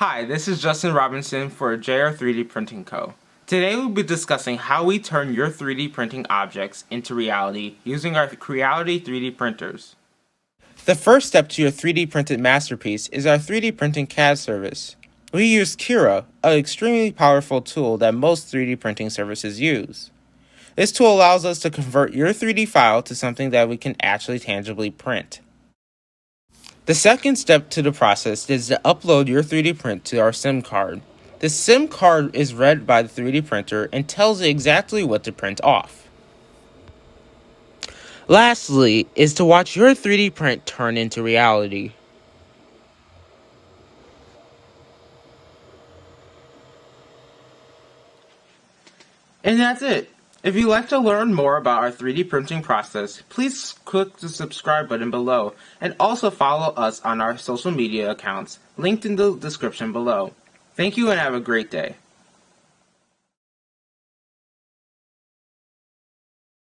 Hi, this is Justin Robinson for JR 3D Printing Co. Today we'll be discussing how we turn your 3D printing objects into reality using our Creality 3D printers. The first step to your 3D printed masterpiece is our 3D printing CAD service. We use Cura, an extremely powerful tool that most 3D printing services use. This tool allows us to convert your 3D file to something that we can actually tangibly print. The second step to the process is to upload your 3D print to our SIM card. The SIM card is read by the 3D printer and tells it exactly what to print off. Lastly is to watch your 3D print turn into reality. And that's it. If you'd like to learn more about our 3D printing process, please click the subscribe button below and also follow us on our social media accounts linked in the description below. Thank you and have a great day.